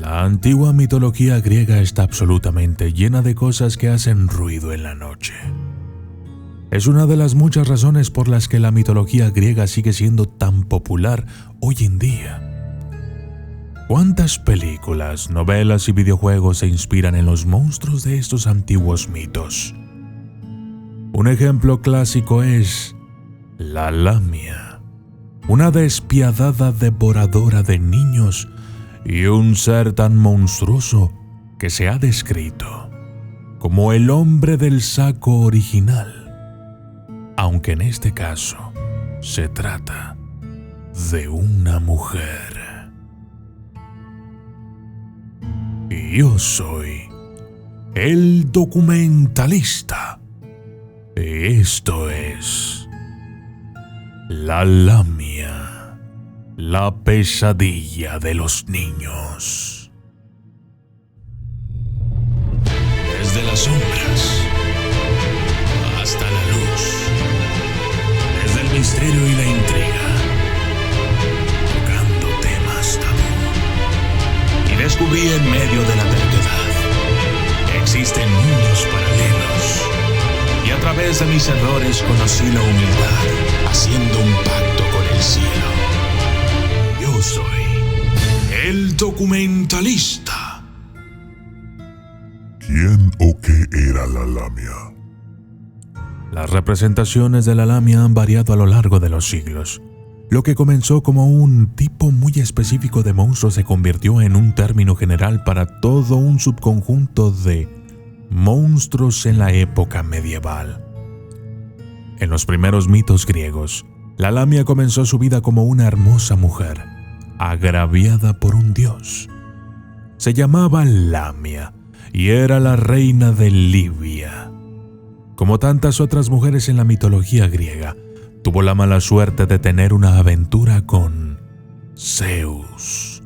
La antigua mitología griega está absolutamente llena de cosas que hacen ruido en la noche. Es una de las muchas razones por las que la mitología griega sigue siendo tan popular hoy en día. ¿Cuántas películas, novelas y videojuegos se inspiran en los monstruos de estos antiguos mitos? Un ejemplo clásico es la Lamia, una despiadada devoradora de niños y un ser tan monstruoso que se ha descrito como el hombre del saco original, aunque en este caso se trata de una mujer. Y yo soy el documentalista. Y esto es La Lamia, la pesadilla de los niños. Desde las sombras hasta la luz, desde el misterio y la intriga, tocando temas tabú. Y descubrí en medio de la terquedad que existen mundos paralelos. Y a través de mis errores conocí la humildad, haciendo un pacto con el cielo. Yo soy el documentalista. ¿Quién o qué era la Lamia? Las representaciones de la Lamia han variado a lo largo de los siglos. Lo que comenzó como un tipo muy específico de monstruo se convirtió en un término general para todo un subconjunto de monstruos en la época medieval. En los primeros mitos griegos, la Lamia comenzó su vida como una hermosa mujer, agraviada por un dios. Se llamaba Lamia y era la reina de Libia. Como tantas otras mujeres en la mitología griega, tuvo la mala suerte de tener una aventura con Zeus.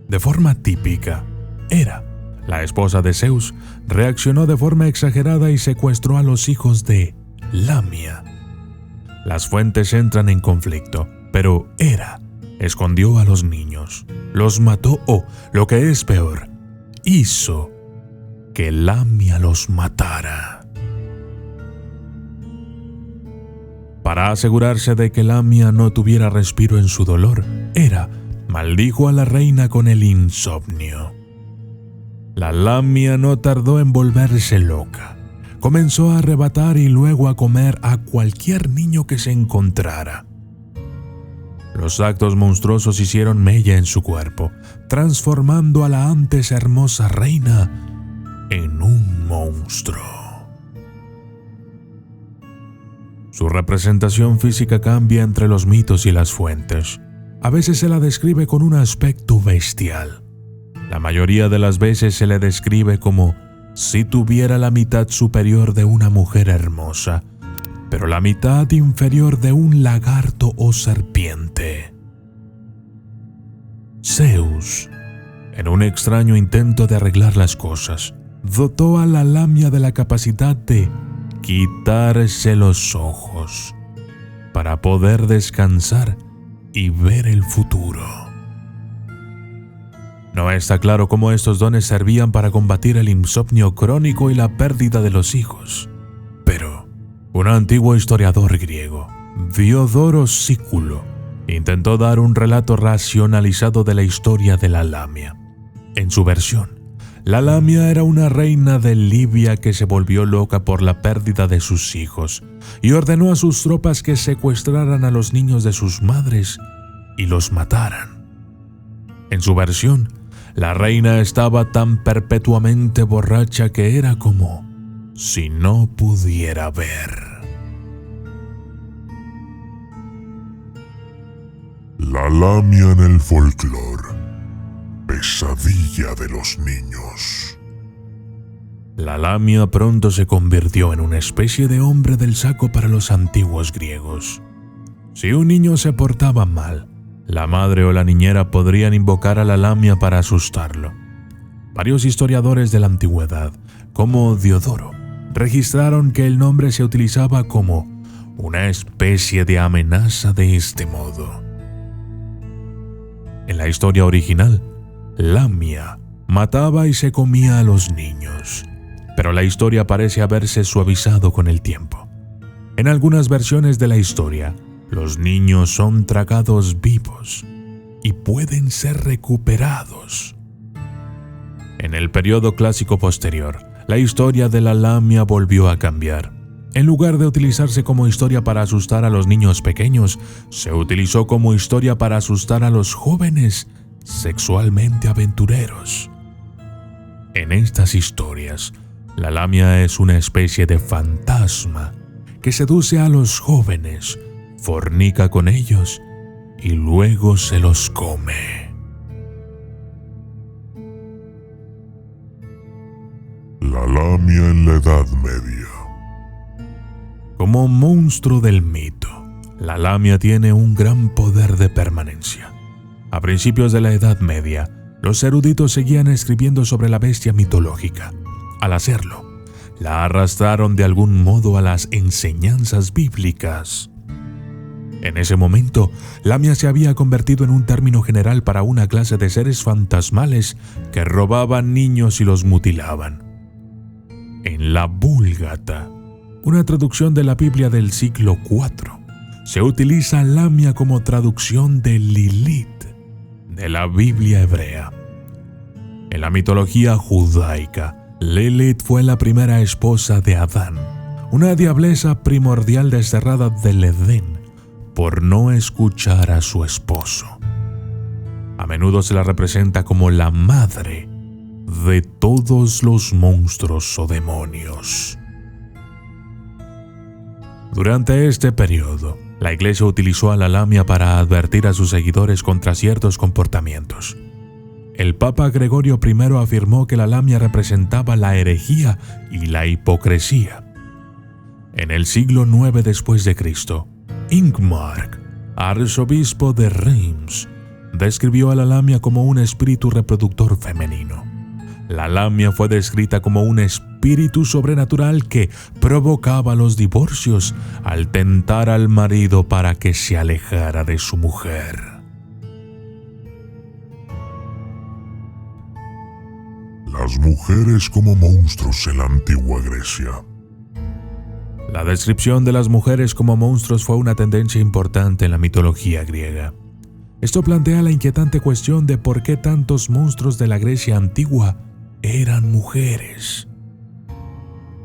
De forma típica, Hera, la esposa de Zeus, reaccionó de forma exagerada y secuestró a los hijos de Lamia. Las fuentes entran en conflicto, pero Hera escondió a los niños, los mató o, lo que es peor, hizo que Lamia los matara. Para asegurarse de que Lamia no tuviera respiro en su dolor, Hera maldijo a la reina con el insomnio. La Lamia no tardó en volverse loca. Comenzó a arrebatar y luego a comer a cualquier niño que se encontrara. Los actos monstruosos hicieron mella en su cuerpo, transformando a la antes hermosa reina en un monstruo. Su representación física cambia entre los mitos y las fuentes. A veces se la describe con un aspecto bestial. La mayoría de las veces se le describe como si tuviera la mitad superior de una mujer hermosa, pero la mitad inferior de un lagarto o serpiente. Zeus, en un extraño intento de arreglar las cosas, dotó a la Lamia de la capacidad de quitarse los ojos para poder descansar y ver el futuro. No está claro cómo estos dones servían para combatir el insomnio crónico y la pérdida de los hijos, pero un antiguo historiador griego, Diodoro Sículo, intentó dar un relato racionalizado de la historia de la Lamia. En su versión, la Lamia era una reina de Libia que se volvió loca por la pérdida de sus hijos y ordenó a sus tropas que secuestraran a los niños de sus madres y los mataran. En su versión, la reina estaba tan perpetuamente borracha que era como si no pudiera ver. La Lamia en el folclore. Pesadilla de los niños. La Lamia pronto se convirtió en una especie de hombre del saco para los antiguos griegos. Si un niño se portaba mal, la madre o la niñera podrían invocar a la Lamia para asustarlo. Varios historiadores de la antigüedad, como Diodoro, registraron que el nombre se utilizaba como una especie de amenaza de este modo. En la historia original, Lamia mataba y se comía a los niños, pero la historia parece haberse suavizado con el tiempo. En algunas versiones de la historia, los niños son tragados vivos y pueden ser recuperados. En el periodo clásico posterior, la historia de la Lamia volvió a cambiar. En lugar de utilizarse como historia para asustar a los niños pequeños, se utilizó como historia para asustar a los jóvenes sexualmente aventureros. En estas historias, la Lamia es una especie de fantasma que seduce a los jóvenes, fornica con ellos y luego se los come. La Lamia en la Edad Media. Como monstruo del mito, la Lamia tiene un gran poder de permanencia. A principios de la Edad Media, los eruditos seguían escribiendo sobre la bestia mitológica. Al hacerlo, la arrastraron de algún modo a las enseñanzas bíblicas. En ese momento, Lamia se había convertido en un término general para una clase de seres fantasmales que robaban niños y los mutilaban. En la Vúlgata, una traducción de la Biblia del siglo IV, se utiliza Lamia como traducción de Lilith de la Biblia hebrea. En la mitología judaica, Lilith fue la primera esposa de Adán, una diableza primordial desterrada del Edén por no escuchar a su esposo. A menudo se la representa como la madre de todos los monstruos o demonios. Durante este periodo, la Iglesia utilizó a la Lamia para advertir a sus seguidores contra ciertos comportamientos. El Papa Gregorio I afirmó que la Lamia representaba la herejía y la hipocresía. En el siglo IX después de Cristo, Ingmark, arzobispo de Reims, describió a la Lamia como un espíritu reproductor femenino. La Lamia fue descrita como un espíritu sobrenatural que provocaba los divorcios al tentar al marido para que se alejara de su mujer. Las mujeres como monstruos en la antigua Grecia. La descripción de las mujeres como monstruos fue una tendencia importante en la mitología griega. Esto plantea la inquietante cuestión de por qué tantos monstruos de la Grecia antigua eran mujeres.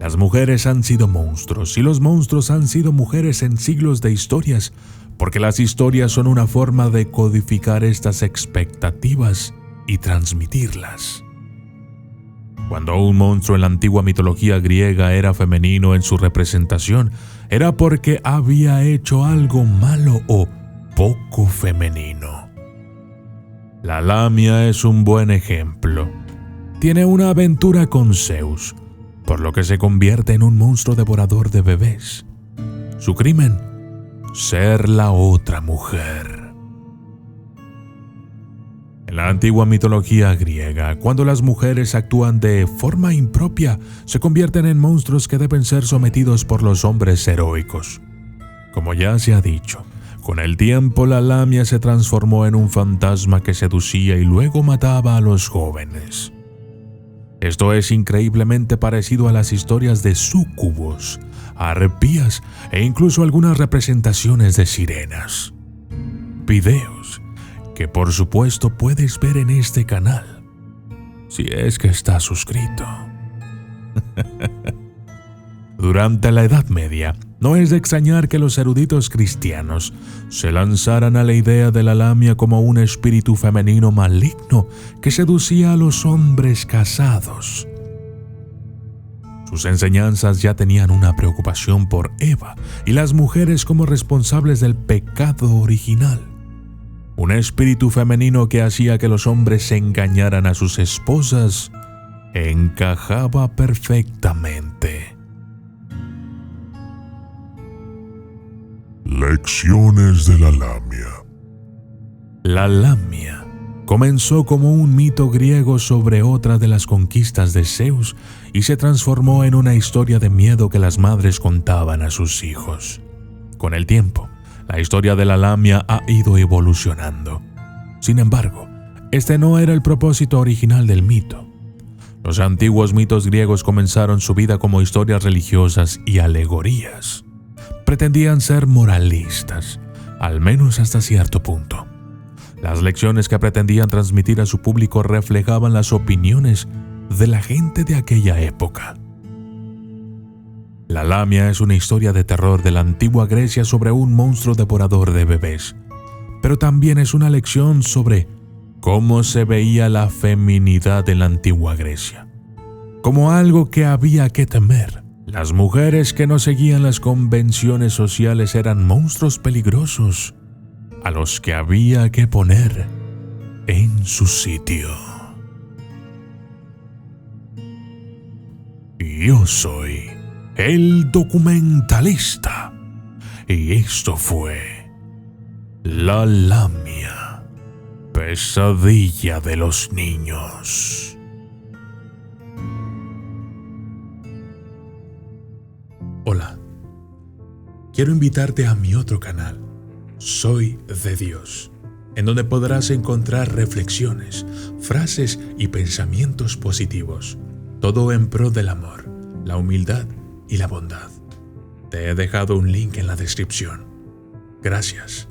Las mujeres han sido monstruos y los monstruos han sido mujeres en siglos de historias, porque las historias son una forma de codificar estas expectativas y transmitirlas. Cuando un monstruo en la antigua mitología griega era femenino en su representación, era porque había hecho algo malo o poco femenino. La Lamia es un buen ejemplo. Tiene una aventura con Zeus, por lo que se convierte en un monstruo devorador de bebés. Su crimen: ser la otra mujer. En la antigua mitología griega, cuando las mujeres actúan de forma impropia, se convierten en monstruos que deben ser sometidos por los hombres heroicos. Como ya se ha dicho, con el tiempo la Lamia se transformó en un fantasma que seducía y luego mataba a los jóvenes. Esto es increíblemente parecido a las historias de súcubos, arpías e incluso algunas representaciones de sirenas. Videos que por supuesto puedes ver en este canal, si es que estás suscrito. Durante la Edad Media, no es de extrañar que los eruditos cristianos se lanzaran a la idea de la Lamia como un espíritu femenino maligno que seducía a los hombres casados. Sus enseñanzas ya tenían una preocupación por Eva y las mujeres como responsables del pecado original. Un espíritu femenino que hacía que los hombres se engañaran a sus esposas encajaba perfectamente. Lecciones de la Lamia. La Lamia comenzó como un mito griego sobre otra de las conquistas de Zeus y se transformó en una historia de miedo que las madres contaban a sus hijos. Con el tiempo, la historia de la Lamia ha ido evolucionando. Sin embargo, Este no era el propósito original del mito. Los antiguos mitos griegos comenzaron su vida como historias religiosas y alegorías. Pretendían ser moralistas, al menos hasta cierto punto. Las lecciones que pretendían transmitir a su público reflejaban las opiniones de la gente de aquella época. La Lamia es una historia de terror de la antigua Grecia sobre un monstruo devorador de bebés, pero también es una lección sobre cómo se veía la feminidad en la antigua Grecia, como algo que había que temer. Las mujeres que no seguían las convenciones sociales eran monstruos peligrosos a los que había que poner en su sitio. Yo soy el documentalista y esto fue La Lamia, pesadilla de los niños. Hola, quiero invitarte a mi otro canal, Soy de Dios, en donde podrás encontrar reflexiones, frases y pensamientos positivos, todo en pro del amor, la humildad y la bondad. Te he dejado un link en la descripción. Gracias.